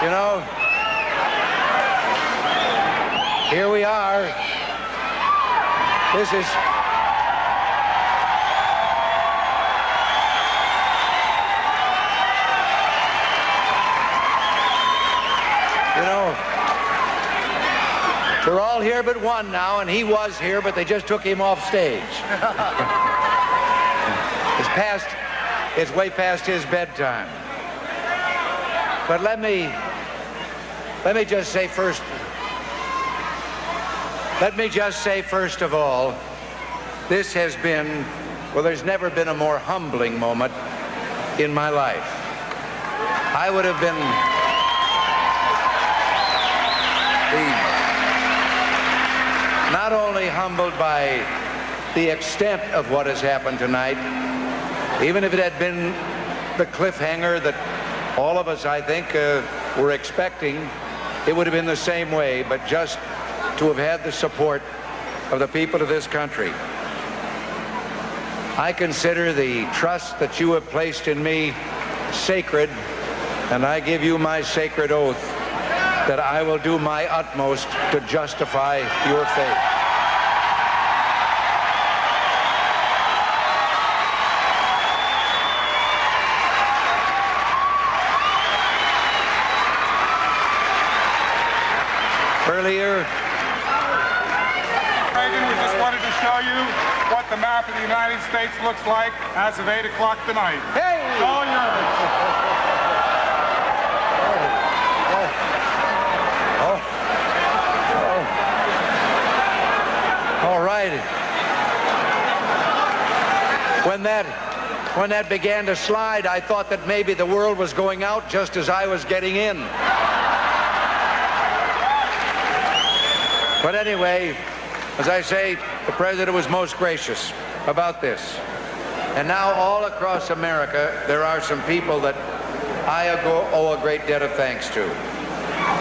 You know, here we are. This is... You know, we're all here but one now, and he was here, but they just took him off stage. It's way past his bedtime. But let me just say first of all, this has been, well, there's never been a more humbling moment in my life. I would have been not only humbled by the extent of what has happened tonight, even if it had been the cliffhanger that all of us, I think, were expecting, it would have been the same way, but just to have had the support of the people of this country. I consider the trust that you have placed in me sacred, and I give you my sacred oath that I will do my utmost to justify your faith. Earlier, Reagan, we just wanted to show you what the map of the United States looks like as of 8 o'clock tonight. Hey! It's all yours. All right. When that began to slide, I thought that maybe the world was going out just as I was getting in. But anyway, as I say, the president was most gracious about this. And now all across America, there are some people that I owe a great debt of thanks to.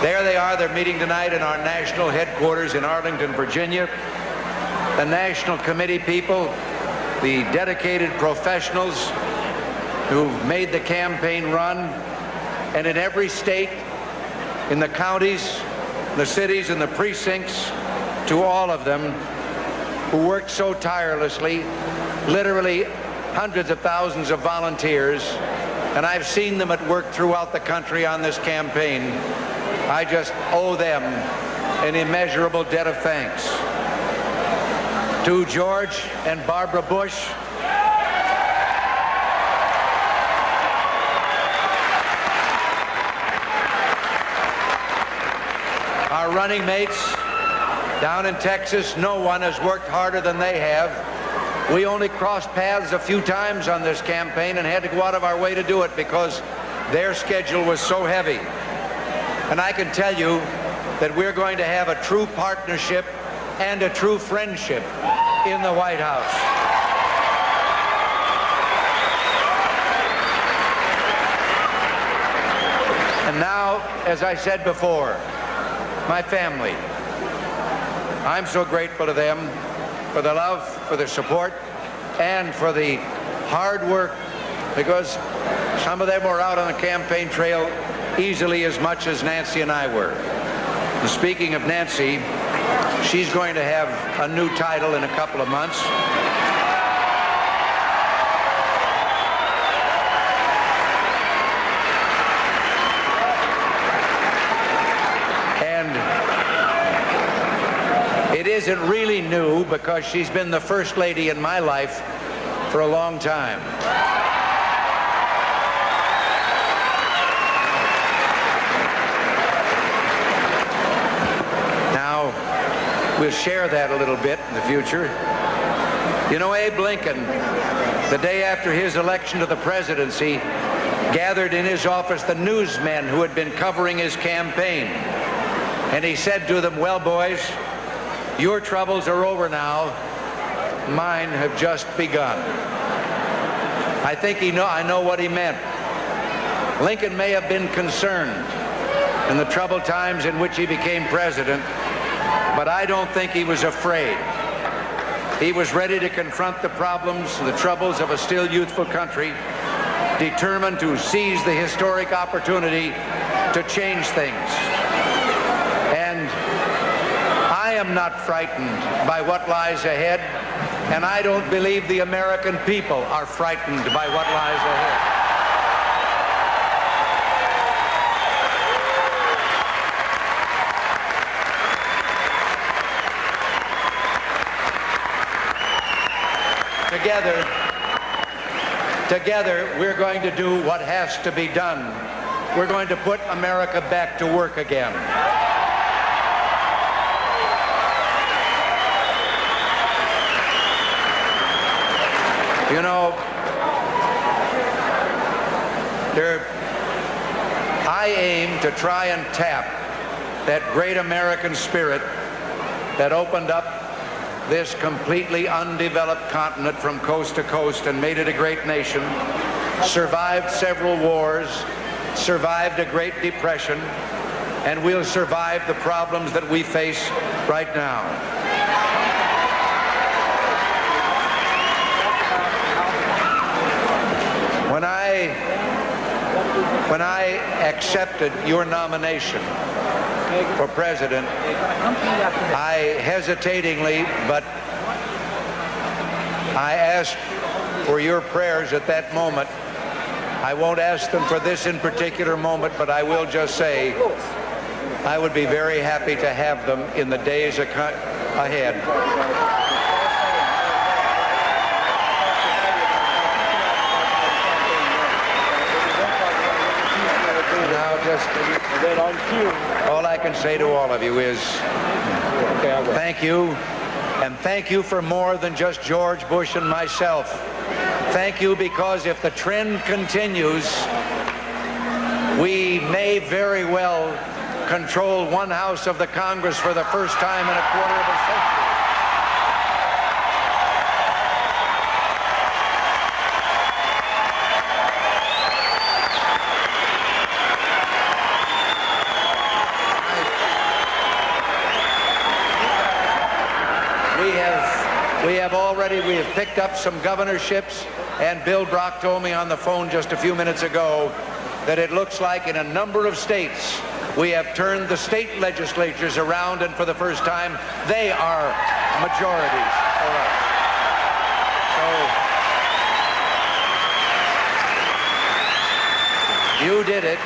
There they are. They're meeting tonight in our national headquarters in Arlington, Virginia. The National Committee people, the dedicated professionals who've made the campaign run, and in every state, in the counties, the cities, and the precincts, to all of them who worked so tirelessly, literally hundreds of thousands of volunteers, and I've seen them at work throughout the country on this campaign. I just owe them an immeasurable debt of thanks. To George and Barbara Bush, our running mates down in Texas, no one has worked harder than they have. We only crossed paths a few times on this campaign and had to go out of our way to do it because their schedule was so heavy. And I can tell you that we're going to have a true partnership and a true friendship in the White House. And now, as I said before, my family. I'm so grateful to them for the love, for the support, and for the hard work, because some of them were out on the campaign trail easily as much as Nancy and I were. And speaking of Nancy, she's going to have a new title in a couple of months. And it isn't really new because she's been the first lady in my life for a long time. We'll share that a little bit in the future. You know, Abe Lincoln, the day after his election to the presidency, gathered in his office the newsmen who had been covering his campaign. And he said to them, "Well, boys, your troubles are over now. Mine have just begun." I think I know what he meant. Lincoln may have been concerned in the troubled times in which he became president, but I don't think he was afraid. He was ready to confront the problems and the troubles of a still youthful country determined to seize the historic opportunity to change things. And I am not frightened by what lies ahead, and I don't believe the American people are frightened by what lies ahead. Together, we're going to do what has to be done. We're going to put America back to work again. You know, I aim to try and tap that great American spirit that opened up this completely undeveloped continent from coast to coast and made it a great nation, survived several wars, survived a Great Depression, and will survive the problems that we face right now. When I accepted your nomination for president, I hesitatingly, but I asked for your prayers at that moment. I won't ask them for this in particular moment, but I will just say I would be very happy to have them in the days ahead. All I can say to all of you is thank you, and thank you for more than just George Bush and myself. Thank you because if the trend continues, we may very well control one house of the Congress for the first time in a quarter of a century. We have picked up some governorships, and Bill Brock told me on the phone just a few minutes ago that it looks like in a number of states we have turned the state legislatures around, and for the first time they are majorities for us. So you did it.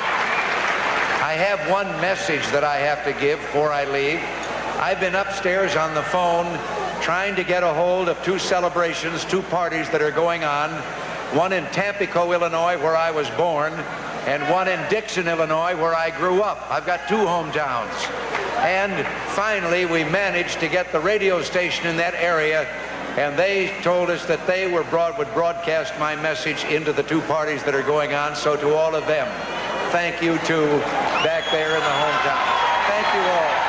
I have one message that I have to give before I leave. I've been upstairs on the phone trying to get a hold of two celebrations, two parties that are going on, one in Tampico, Illinois, where I was born, and one in Dixon, Illinois, where I grew up. I've got two hometowns. And finally, we managed to get the radio station in that area, and they told us that they would broadcast my message into the two parties that are going on. So to all of them, thank you too back there in the hometown. Thank you all.